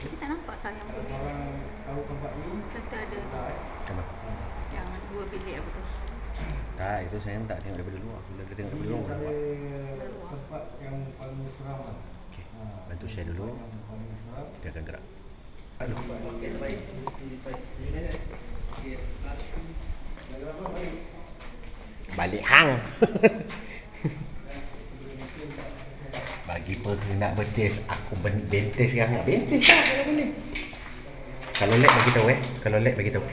Kita tak nampak sayang pun. Kita ada yang 2 bilik apa tu. Tak, itu saya tak tengok daripada luar. Bila kita tengok daripada luar, nampak. Tempat yang paling seram. Okey, bantu share dulu. Dia akan gerak. Balik hang. Bagi nak betis, aku bentis sekarang. Bentis tak kalau boleh. Kalau lag bagi tahu Kalau lag bagi tahu.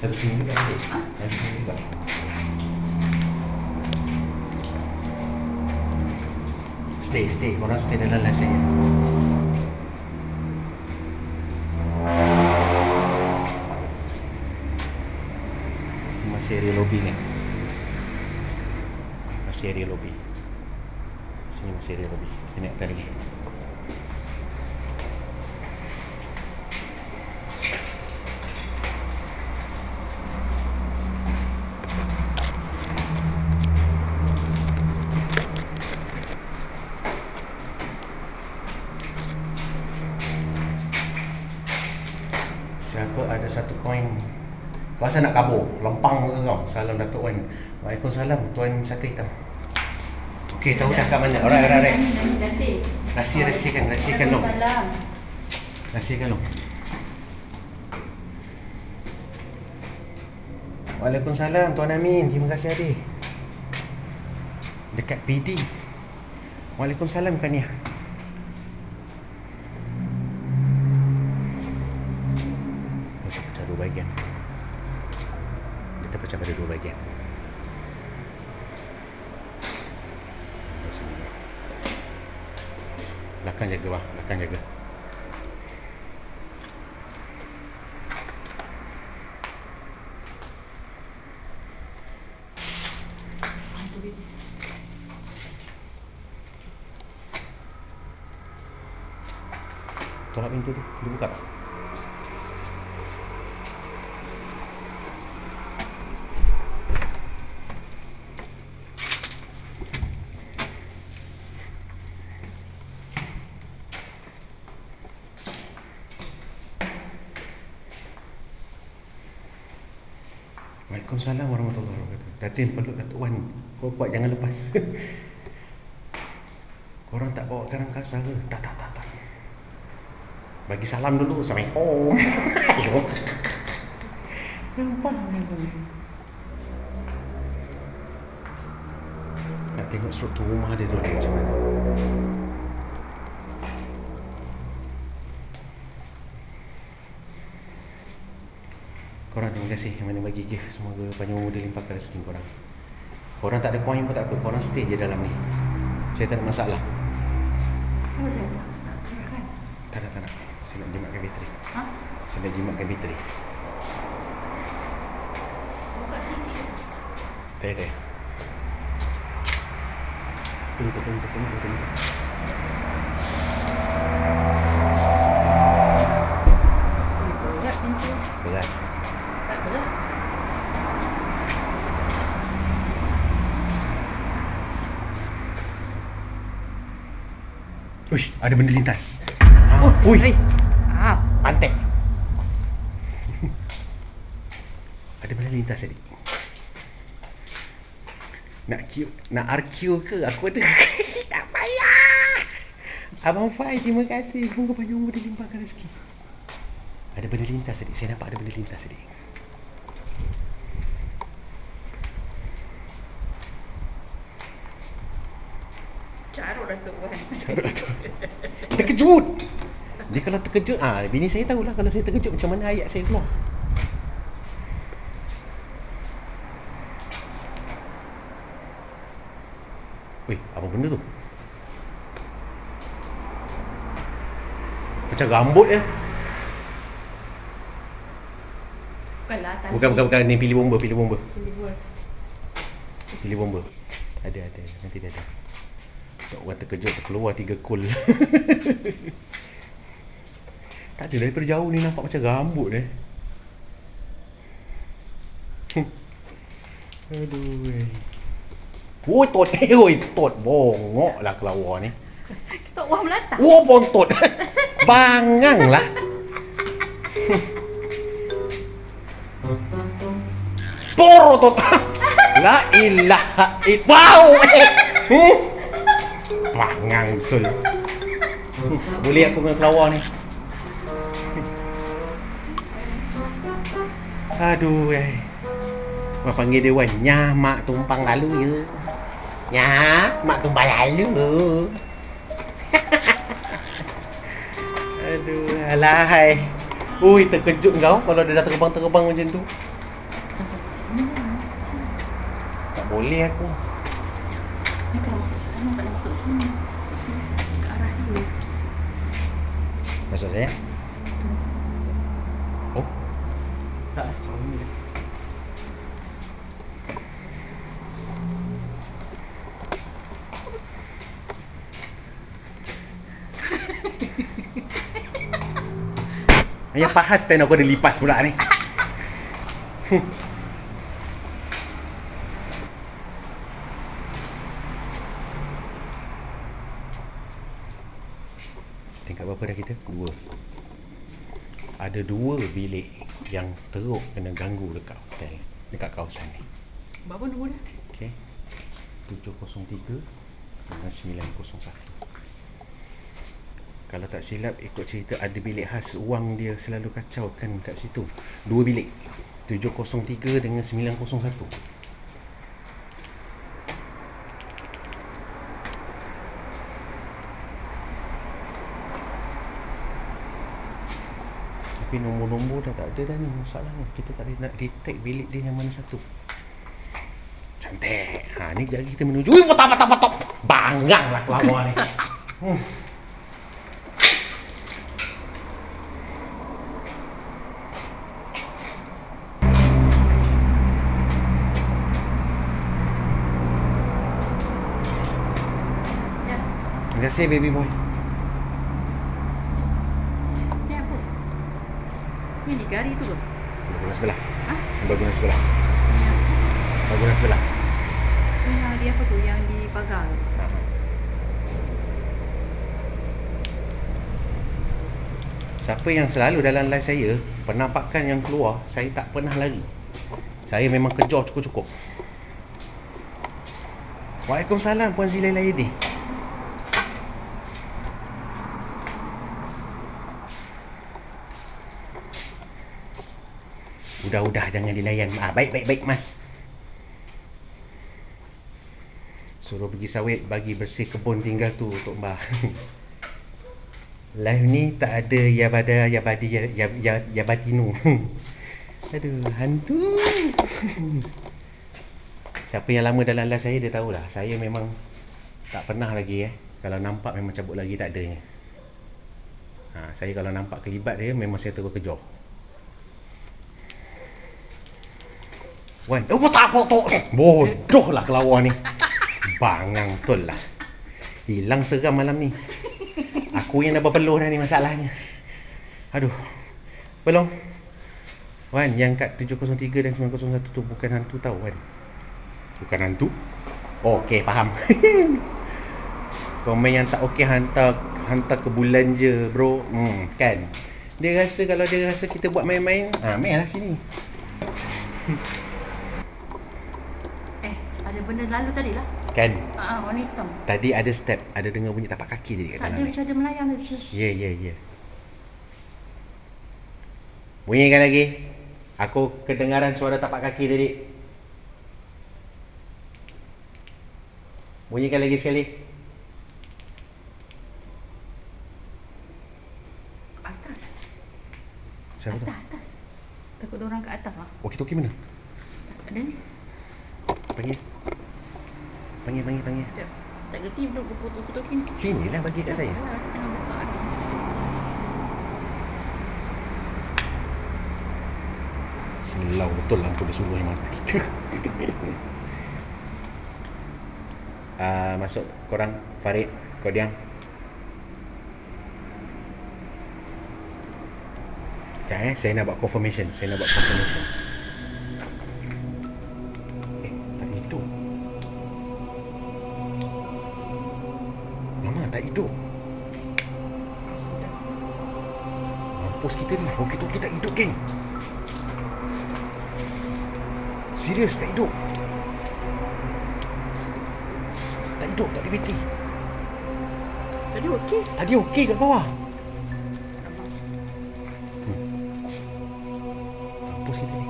Satu sini juga ada. Satu sini juga. Stay. Korang stay dalam live saya. Masih area lobby ni. Masih area lobby. Sini masih area lobby. Sini naikkan lagi. Siapa ada satu koin? Kau asal nak kabur? Lempang ke kau? Salam Datuk Wan. Waalaikumsalam Tuan Satu Hitam. Okey, tahu dah kat mana? Alright. Rahsiakan long. Rahsiakan long. Waalaikumsalam Tuan Amin. Terima kasih adik. Dekat PD. Waalaikumsalam Kania. Pecah dua bahagian. Kita pecah pada dua bahagian. Belakang jaga bang, belakang jaga. Tolak pintu tu, dia buka tak? Waalaikumsalam warahmatullahi wabarakatuh. Datin peluk Datuk Wan. Kau kuat jangan lepas. Korang tak bawa karang kasar ke? Tak. Bagi salam dulu. Assalamualaikum. Nampak. Nak tengok struktur rumah dia tu macam mana. Korang terima kasih yang mana bagi gift. Semoga panjang umur dilimpahkan rezeki korang. Korang tak ada koin pun tak apa. Korang stay je dalam ni. Saya tak ada masalah. Tak nak. Saya nak jimatkan bateri. Saya nak jimatkan bateri. Tak ada. Tunggu. Berat. Uish, ada benda lintas. Ui. Pantai. Ada benda lintas tadi. Nak RQ ke? Aku ada. Tak payah. Abang Fai, terima kasih. Semoga panjang umur dilimpahkan rezeki. Ada benda lintas tadi. Saya nampak ada benda lintas tadi. Carut Datuk Wan. Terkejut. Dia kalau terkejut, bini saya tahulah kalau saya terkejut macam mana ayat saya keluar. Weh, apa benda tu? Macam rambut je. Bukanlah tadi. Bukan. Ni pilih bomba. Pilih bol. Pilih bomba. Ada. Nanti dia ada. Orang terkejut keluar 3 kul. Tak ada, daripada jauh ni nampak macam rambut dia. Aduh. Oi, tot. Bongok lah kelawar ni. Tok wah melata. Bontot. Bangang lah. Porotot. La ilaha illallah. Wow. Bangang betul. Boleh aku dengan kelawar ni. Aduh. Mak panggil dia Wan. Nyah, mak tumpang lalu ya. Nyah, mak tumpang lalu. Aduh, alahai. Ui, terkejut kau kalau dia dah terbang-terbang macam tu. Tak boleh aku. Ni kalau tak ada masuk sini. Ke arah dia. Masuk saya? Oh. Tak, ni dah. Ayah fahas pen aku ada lipas pula ni. Tingkat berapa dah kita? 2. Ada 2 bilik yang teruk kena ganggu dekat hotel, dekat kawasan ni. Berapa nombor dia? Okey. 703 dengan 901. Kalau tak silap ikut cerita ada bilik khas wang dia selalu kacau kan kat situ. 2 bilik. 703 dengan 901. Tapi nombor-nombor dah tak ada dah ni masalahnya. Kita tak boleh nak detect bilik dia yang mana satu. Cantik. Ni jari kita menuju. Ui, potap. Bangang lah kelawar ni. Terima kasih baby boy. Ni apa? Ni gari tu ke? Bangunan sebelah. Ha? Bangunan sebelah. Ni apa? Bangunan sebelah. Ni yang dia apa tu? Yang di pagar tu? Siapa yang selalu dalam live saya, penampakan yang keluar, saya tak pernah lari. Saya memang kejar cukup-cukup. Waalaikumsalam Puan Zilai Laidi. Udah jangan dilayan. Baik mas. Suruh pergi sawit bagi bersih kebun tinggal tu untuk mbah. Live ni tak ada Yabatinu. Aduh, hantu. Siapa yang lama dalam live saya dia tahulah. Saya memang tak pernah lagi kalau nampak memang cabut lagi tak adanya. Saya kalau nampak kelibat dia memang saya terus kejar. Wan, tak foto. Bodoh lah kelawar ni. Bangang betul lah. Hilang seram malam ni. Aku yang dah berpeluh dah ni masalahnya. Aduh. Belum. Wan, yang kat 703 dan 901 tu bukan hantu tau Wan. Bukan hantu. Okey, faham. Komen yang tak okey hantar ke bulan je bro. Kan. Dia rasa kalau dia rasa kita buat main-main, main lah sini. Ada benda lalu tadi lah. Kan? Warna hitam. Tadi ada step, ada dengar bunyi tapak kaki tadi kat Tak dalam. ada macam ada melayang tadi. Ya. Bunyikan lagi. Aku kedengaran suara tapak kaki tadi. Bunyikan lagi sekali. Atas. Siapa tu? Atas. Takut ada orang kat atas lah. Walkie-talkie mana? Ada ni. Panggil. Sekejap. Tak gerti belum berputus-putus ni. Sini lah bagi kat saya. Kalau betul lampu dia suruh yang mata kita. Masuk korang, Farid, kau diam. Sekejap saya nak buat confirmation. Tak hidup. Mama tak hidup. Mampus kita ni. Walkie-talkie tak hidup, geng. Serius, tak hidup. Tak ada bateri. Tadi okey kat bawah. Mampus kita ni.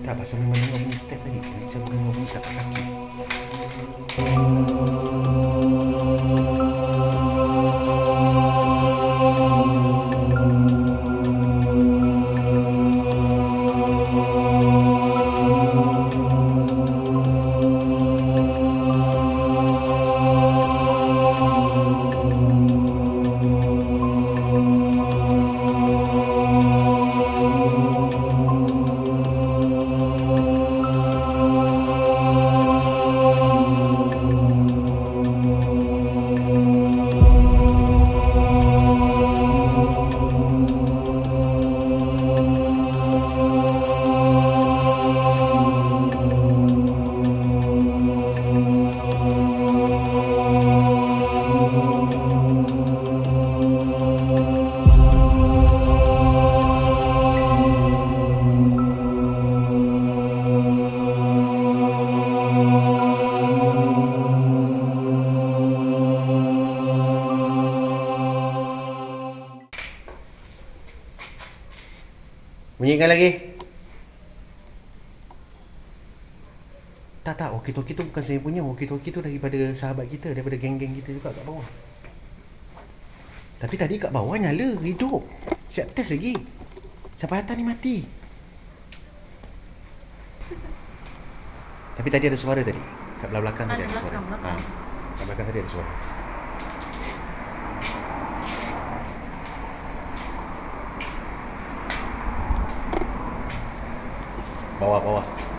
Tak, pasal memang dengar bunyi step tadi. Macam dengar bunyi tapak kaki. Bunyikan lagi. Tak, walkie-talkie tu bukan saya punya. Walkie-talkie tu daripada sahabat kita, daripada geng-geng kita juga kat bawah. Tapi tadi kat bawah nyala, hidup. Siap test lagi. Sampai atas ni mati. Tapi tadi ada suara tadi. Kat belakang tadi ada suara. Kat belakang tadi ada suara.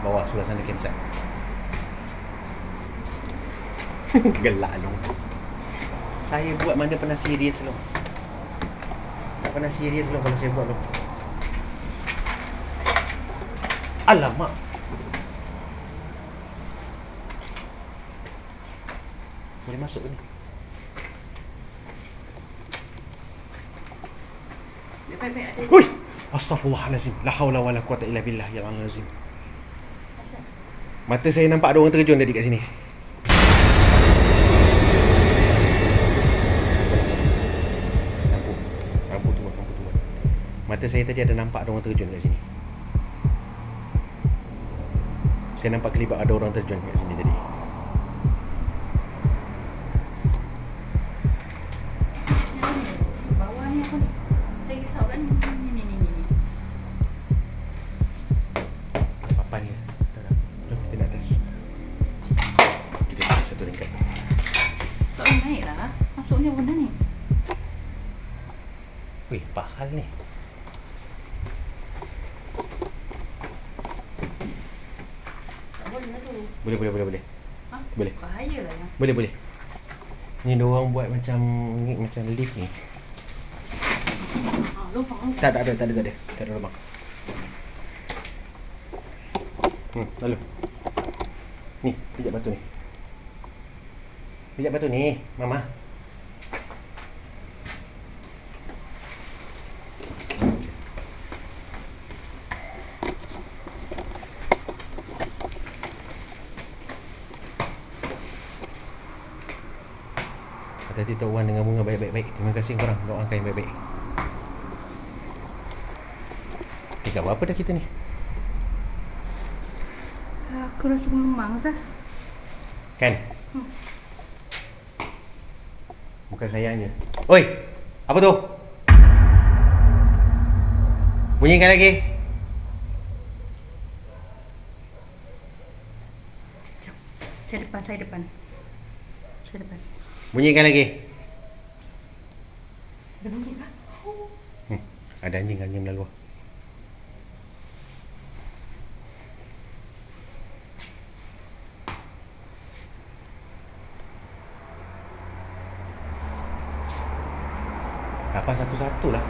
Bawah sebelah sana campsite. Gelak lu. Saya buat mana pernah serius lu. Tak pernah serius lu kalau saya buat lu. Alamak. Boleh masuk ke ni? Baik-baik ada. Hui! Astaghfirullahalazim. La haula wala quwata illa billah ya azim. Mata saya nampak ada orang terjun tadi kat sini. Lampu tu. Mata saya tadi ada nampak ada orang terjun kat sini. Saya nampak kelibat ada orang terjun kat sini tadi. Bawah ni apa? Saya risau kan. Ni. Papan ni. Jom kita nak atas. Kita nak satu tingkat. Tak boleh naik lah. Masuknya benda ni. Weh, pahal ni. Tak boleh lah tu. Boleh. Ha? Boleh. Bahaya lah ya. Boleh. Ni diorang buat macam lift ni. Lubang. Tak ada lubang. Lalu. Ni, pijak batu ni. Mama. Hati-hati tuan dengan bunga baik-baik. Terima kasih korang doakan yang baik-baik. Tinggal berapa dah kita ni? Aku rasa memang sah. Kan? Bukan sayangnya. Oi! Apa tu? Bunyikan lagi. Saya depan. Bunyikan lagi. Ada bunyi kah? Ada anjing melalui. Apa satu-satu lah.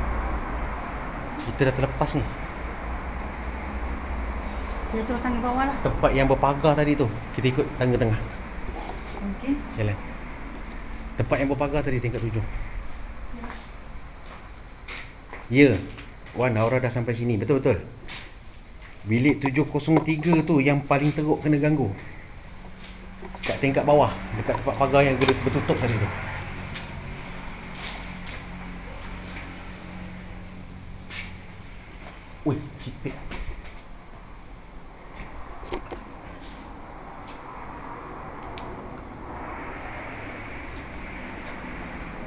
Kita dah terlepas ni. Kita terus tangga bawah lah. Tempat yang berpagar tadi tu, kita ikut tangga tengah. Okey. Jalan. Tempat yang berpagar tadi tingkat 7. Ya. Wan, Aura dah sampai sini. Betul-betul. Bilik 703 tu yang paling teruk kena ganggu. Kat tingkat bawah, dekat tempat pagar yang bertutup tadi tu. Ui, cipik.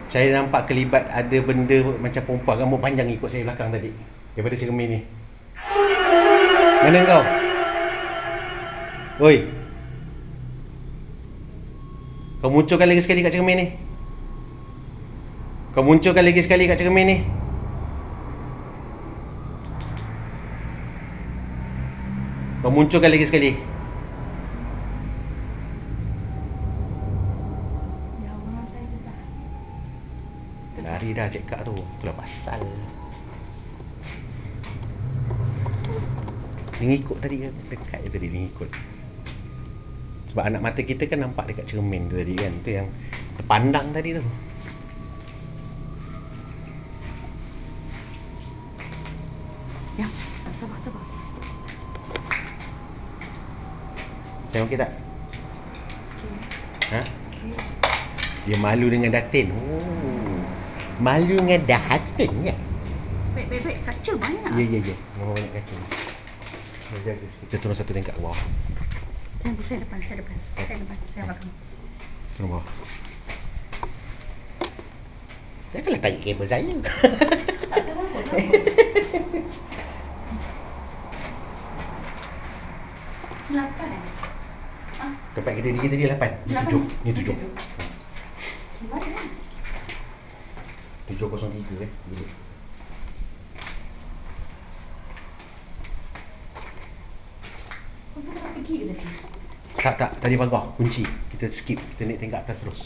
Saya nampak kelibat ada benda macam perempuan rambut panjang ikut saya belakang tadi. Daripada cermin ni. Mana kau? Oi. Kau munculkan lagi sekali kat cermin ni. Kau munculkan lagi sekali kat cermin ni. Kau munculkan lagi sekali. Ya Allah, saya dah. Lari dah cekak tu. Itulah pasal. Dia ngikut tadi kan. Dekat je tadi dia ngikut. Sebab anak mata kita kan nampak dekat cermin tu tadi kan. Itu yang terpandang tadi tu. Ya, sabar. Tengok okey tak? Okey. Ha? Dia malu dengan Datin. Oh. Malu dengan Datin ya? Baik. Kaca banyak. Ya. Memang banyak kaca. Jaga. Kita turun satu tingkat ke bawah. Saya depan. Saya belakang. Turun bawah. Saya kalau tarik kabel saya. Lapan. Tempat kita tadi 8. Ni 7. Mana? 703 bilik. Kau tak pergi ke tadi? Tak, tadi pagar, kunci. Kita skip, kita naik tingkat atas terus.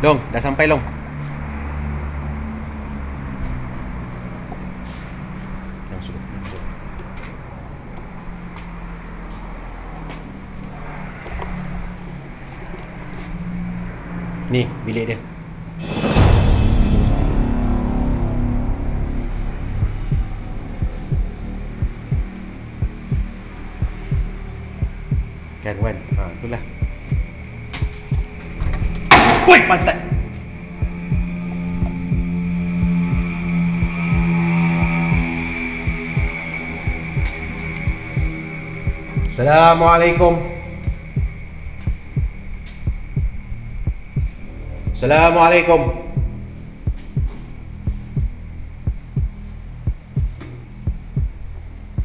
Long, dah sampai Long. Langsung. Ni, bilik dia. Kan, Wan? Ha, itulah. Woi, pantat. Assalamualaikum. Assalamualaikum.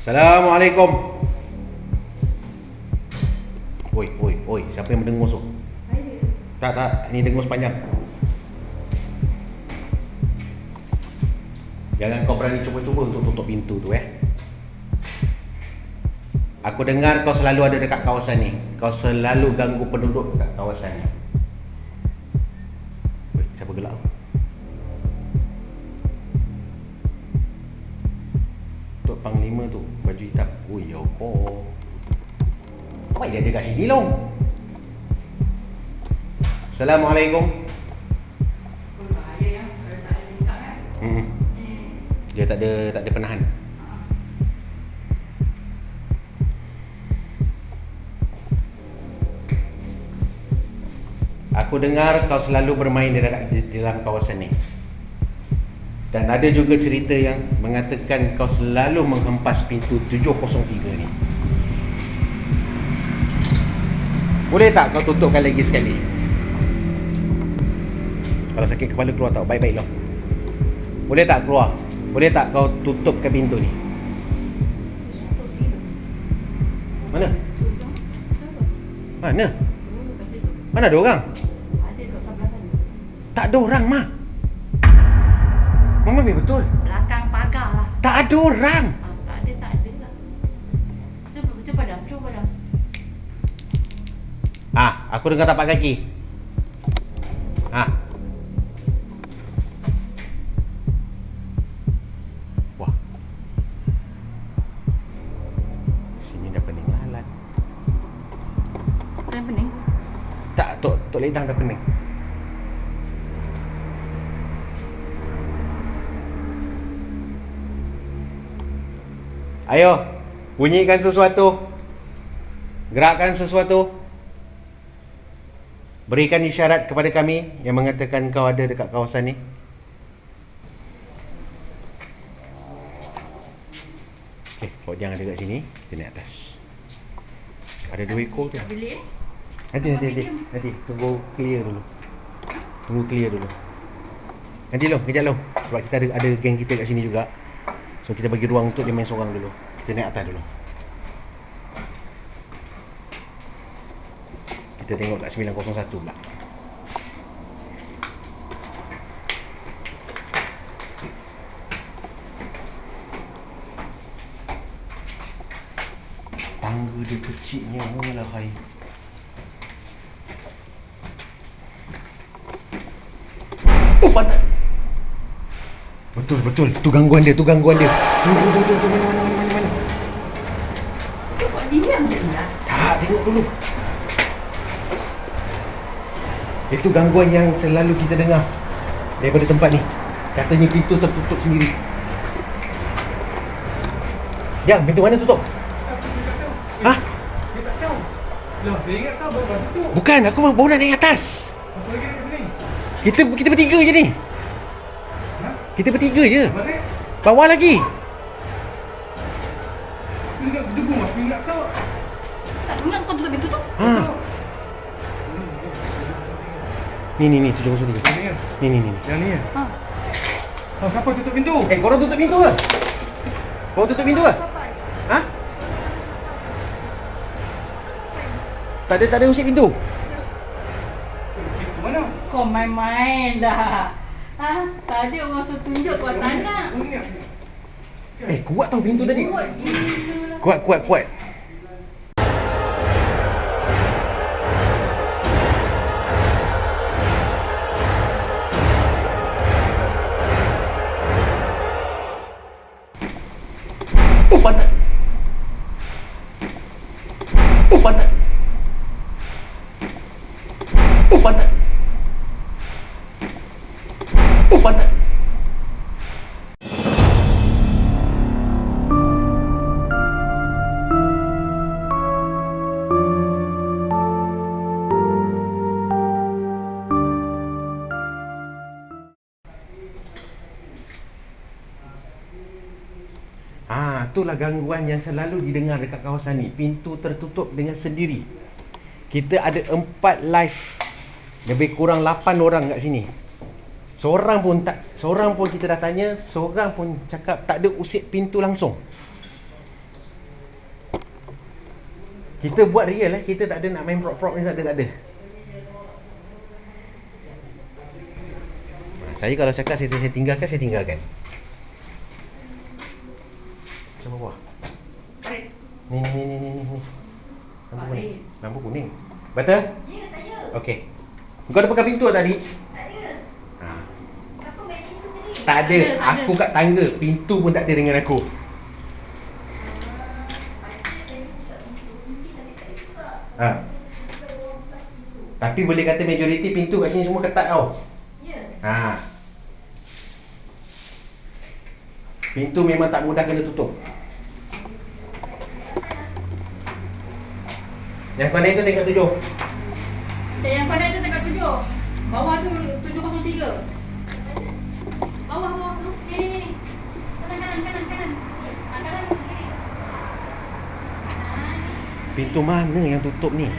Assalamualaikum. Oi, siapa yang mendengus tu? Tak, ni dengus panjang. Jangan kau berani cuba-cuba untuk tutup pintu tu Aku dengar kau selalu ada dekat kawasan ni. Kau selalu ganggu penduduk dekat kawasan ni. Siapa gelak tu? Tok Panglima tu, baju hitam. Ui, yopo. Apa dia ada kat sini long? Assalamualaikum. Dia tak ada penahan. Aku dengar kau selalu bermain di dalam kawasan ni. Dan ada juga cerita yang mengatakan kau selalu menghempas pintu 703 ni. Boleh tak kau tutupkan lagi sekali? Kalau sakit kepala keluar tau. Baik-baik lah. Boleh tak keluar? Boleh tak kau tutupkan pintu ni? Mana? Mana? Mana ada orang? Tak ada orang, Mak. Mama ambil betul. Belakang pagar lah. Tak ada orang. Tak ada lah. Cuba dah. Aku dengar tapak kaki. Wah. Sini dah pening lalat. Dah pening? Tak, Tok Lidang dah pening. Ayo, bunyikan sesuatu. Gerakkan sesuatu. Berikan isyarat kepada kami yang mengatakan kau ada dekat kawasan ni. Okey, kau jangan ada kat sini. Kita naik atas. Ada 2 ekor tu. Nanti. Tunggu clear dulu. Nanti kejap lo. Sebab kita ada geng kita kat sini juga. So kita bagi ruang untuk dia main seorang dulu. Kita naik atas dulu. Kita tengok kat 901 pula. Tangga dia kecilnya lah hai. Oh, patah. Betul. Tu gangguan dia. Tunggu, mana. Kau buat diam je lah. Tak, tengok dulu. Itu gangguan yang selalu kita dengar daripada tempat ni. Katanya pintu tertutup sendiri. Yang, pintu mana tutup? Dia tak tahu. Loh, dia ingat tahu baru tutup. Bukan, aku baru nak naik atas. Apa lagi kat sini? Kita bertiga je ni. Kita bertiga je. Balik. Bawah lagi. Dia ingat debu mas, dia ingat tahu. Tak dengar kau tutup pintu tu? Ni, tujuh kosong tiga. Ni. Yang ni ya? Siapa tutup pintu? Korang tutup pintu ke? Tak ada usik pintu. Pintu mana? Kau main-main dah. Tadi orang suruh tunjuk kau tak nak. Kuat tau pintu tadi. Kuat. Patah. Itulah gangguan yang selalu didengar dekat kawasan ni. Pintu tertutup dengan sendiri. Kita ada 4 live. Lebih kurang 8 orang kat sini. Seorang pun kita dah tanya, seorang pun cakap tak ada usik pintu langsung. Kita buat real kita tak ada nak main prop-prop ni, tak ada. Saya kalau cakap saya tinggalkan. Bawah. Ni. Lampu kuning. Betul? Ya, saya. Okey. Kau ada pegang pintu tadi? Tak ada. Kenapa main pintu tadi? Tak ada. Aku kat tangga. Pintu pun tak ada dengan aku. Tapi boleh kata majoriti pintu kat sini semua ketat tau. Ya. Pintu memang tak mudah kena tutup. Yang pandai tu tingkat 7. Yang pandai tu tingkat 7. Bawah tu 703. Bawah tu. Ni. Kanan. Kanan. Pintu mana yang tutup ni?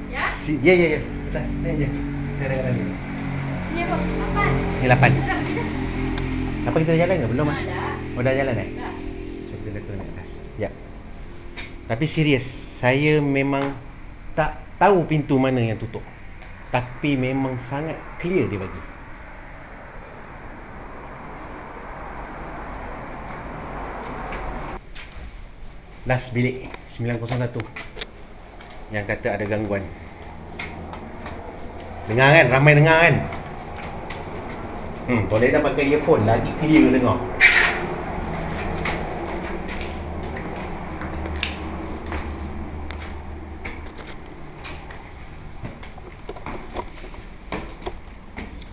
Ya? Ya. Dah, ni je. Saya dengar lagi. Ni apa? 8. Ni 8. Apa kita dah jalan ke? Belum ah? Oh dah jalan eh? Dah. So kita turun naik atas. Ya. Tapi serius, saya memang tak tahu pintu mana yang tutup. Tapi memang sangat clear dia bagi. Last bilik 901 yang kata ada gangguan. Dengar kan? Ramai dengar kan? Boleh dah pakai earphone, lagi clear dengar.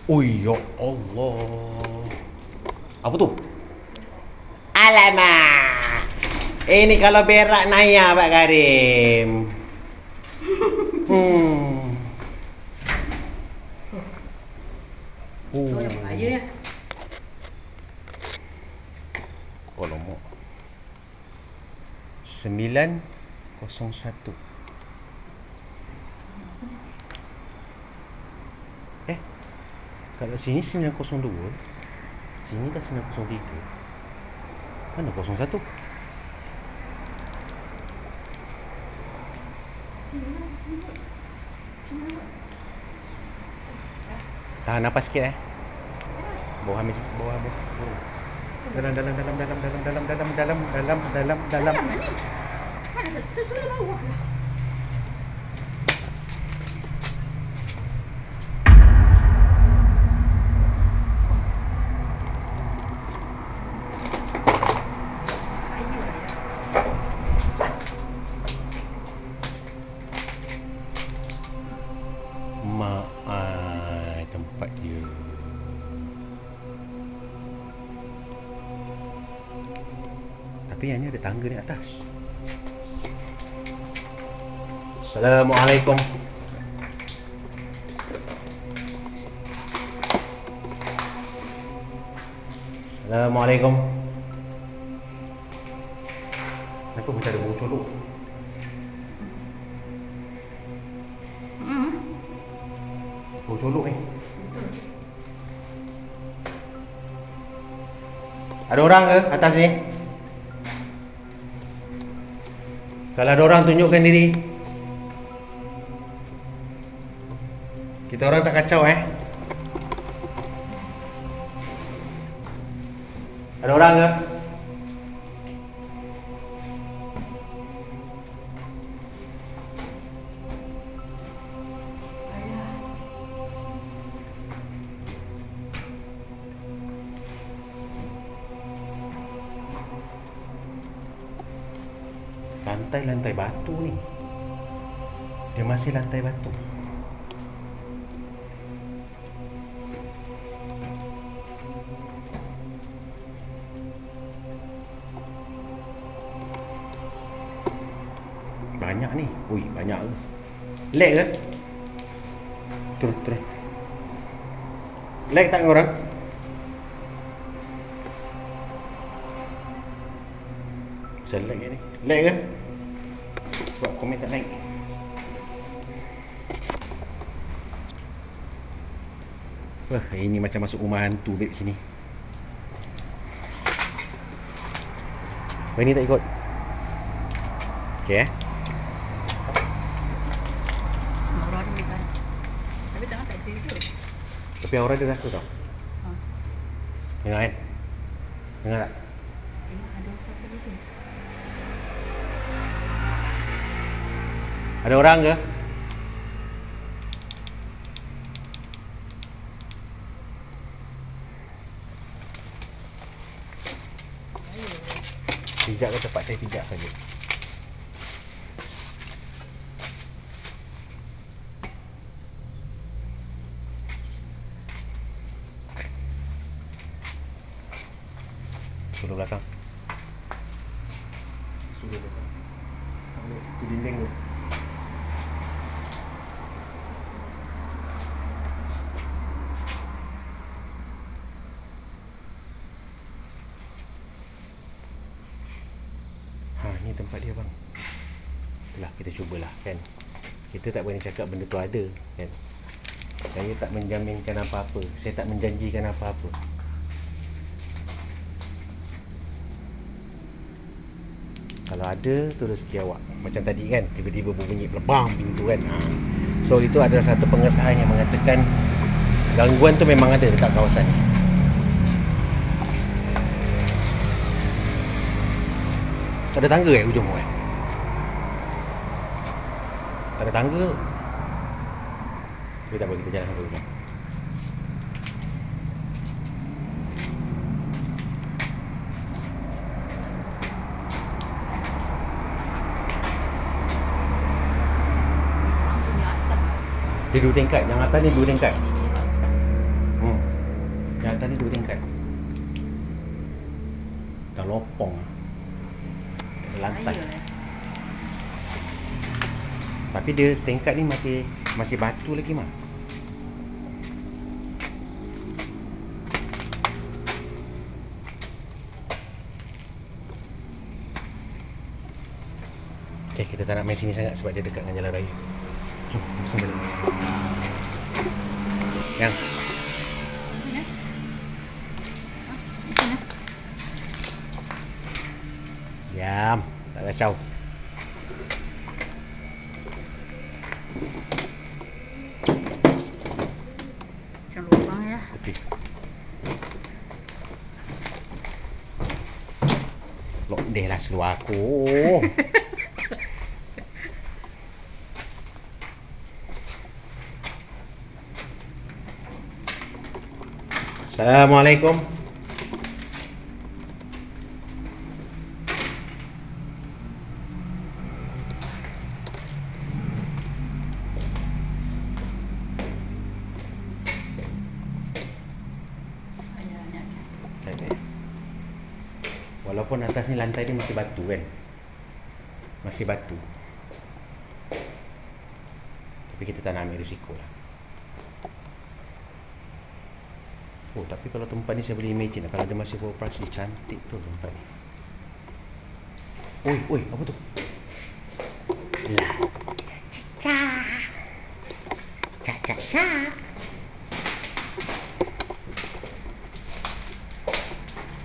Ui, ya Allah. Apa tu? Alamak. Ini kalau berak Naya Pak Karim. Oh, yang bahaya ya. Oh, lama. 901. Kalau sini 902, sini dah 903. Mana 01? Tahan nafas sikit Bawah habis. Dalam. Dalam ni. Mana sesuai bawah lah. Tempat dia. Tapi yang ni ada tangga di atas. Assalamualaikum. Assalamualaikum. Kenapa macam ada bau colok? Bau colok ni. Ada orang ke atas ni? Kalau ada orang tunjukkan diri. Kita orang tak kacau Ada orang ke? Lantai batu ni. Dia masih lantai batu. Banyak ni. Ui, banyak ke? Lag ke? Terus. Lag tak korang? Macam lag ni. Lag ke? Sebab komen tak naik. Wah, ini macam masuk rumah hantu beb sini. Ini tak ikut. Okey Aura dia kan. Tapi jangan tak sini tu. Tapi aura dia rasa tau. Dengar kan? Dengar tak? Ada satu lagi. Ada orang ke? Pijak ke tempat saya pijak saja. Suruh belakang. Suruh belakang. Itu dinding tu. Ni tempat dia bang. Itulah kita cubalah kan. Kita tak boleh cakap benda tu ada kan. Saya tak menjaminkan apa-apa. Saya tak menjanjikan apa-apa. Kalau ada, tu rezeki awak. Macam tadi kan, tiba-tiba berbunyi lebam pintu kan. So itu adalah satu pengesahan yang mengatakan gangguan tu memang ada dekat kawasan ni. Tak ada tangga ujung kan? Tak ada tangga. Tapi tak apa, kita jalan dulu. Dia 2 tingkat. Yang atas ni 2 tingkat. Yang atas ni 2 tingkat. Dah lopong. Lantai. Tapi dia tingkat ni masih batu lagi mah. Okay, kita tak nak main sini sangat sebab dia dekat dengan jalan raya. Jom, langsung balik. Yang diam, tak kacau. Macam lubang ya. Okay. Lok deh lah seluar aku. Assalamualaikum. Walaupun atas ni lantai dia masih batu kan. Masih batu. Tapi kita tak nak ambil risiko lah. Oh, tapi kalau tempat ni saya boleh imagine kalau dia masih beroperasi, cantik tu tempat ni. Oi, apa tu? La. Ca.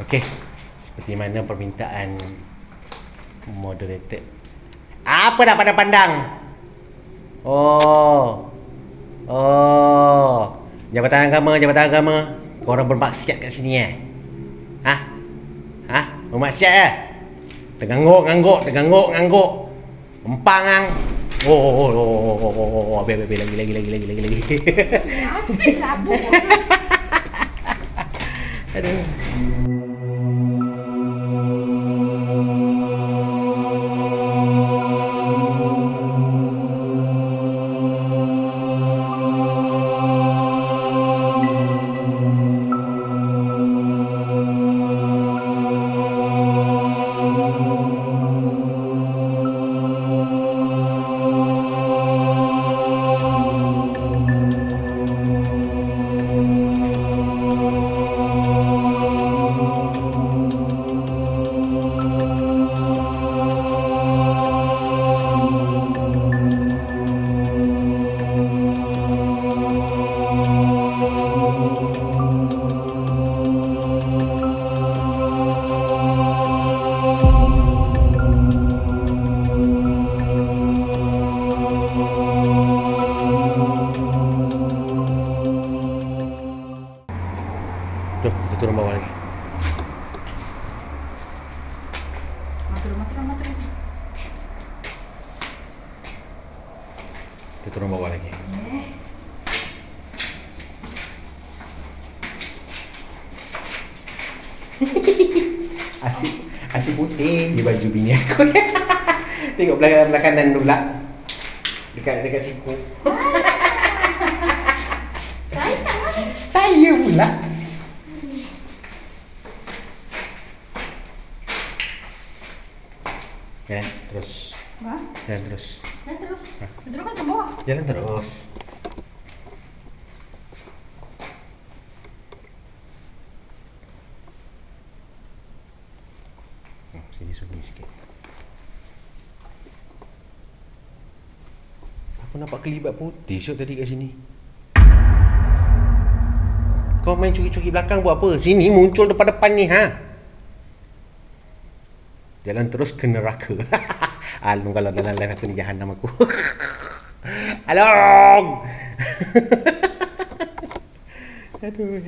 Okey. Seperti mana permintaan moderator. Apa nak pandang-pandang? Oh. Jabatan agama. Korang bermaksiat kat sini bermaksiat Tergangguk. Empang ang. Lagi. Apa labu? Aduh. Jom, kita turun bawah lagi. Matur. Kita turun bawah lagi. Asyik putih di baju bini aku. Tengok belah kanan tu pula. Dekat siku. Saya pula. Jalan terus. Jalan terus. Terus kan ke bawah. Jalan terus. Sini sunyi sikit. Aku nampak kelibat putih syok tadi kat sini. Kau main curi-curi belakang buat apa? Sini muncul depan-depan ni, ha? Jalan terus ke neraka. Alung kalau dalam live aku ni jahanam aku. Alung! Aduh.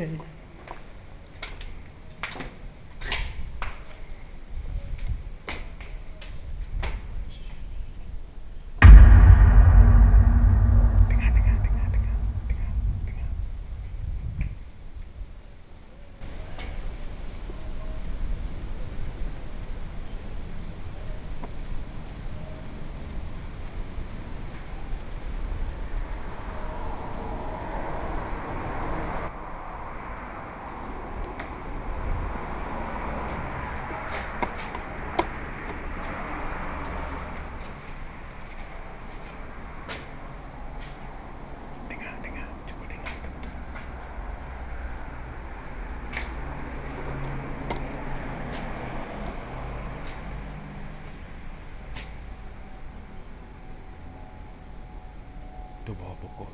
Tu bawah pokok.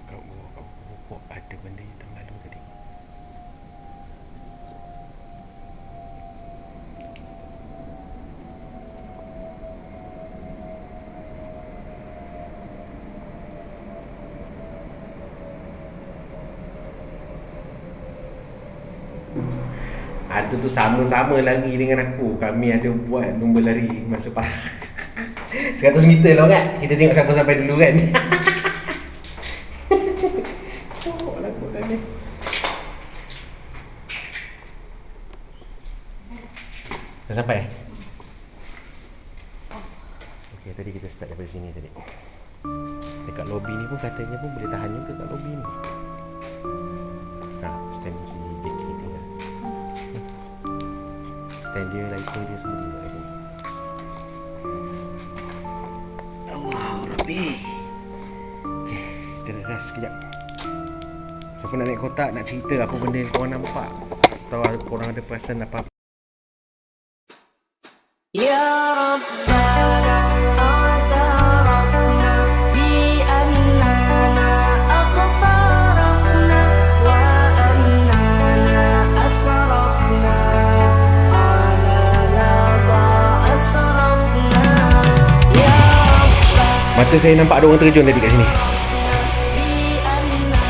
Kat bawah pokok ada benda hitam lalu tadi. Ada tu sama-sama lari dengan aku. Kami ada buat lumba lari masa pas 100 meter lah kan. Kita tengok siapa sampai dulu kan. Oh, lagu ni. Dah sampai? Okey, tadi kita start daripada sini tadi. Dekat lobby ni pun katanya pun boleh tahan juga kat lobby ni. Stand sini gate ni tinggal. Stand dia, lighter dia semua tinggal kat sini. Allah Rabbi. Okay, kita dah rest sekejap. Siapa nak naik kotak, nak cerita apa benda yang korang nampak, atau korang ada perasan apa-apa. Ya Rabbana a'tarafna bi'annana aqtarafna wa annana asrafna ala lada asrafna. Ya Rabbana Mata saya nampak ada orang terjun tadi kat sini. bi'annana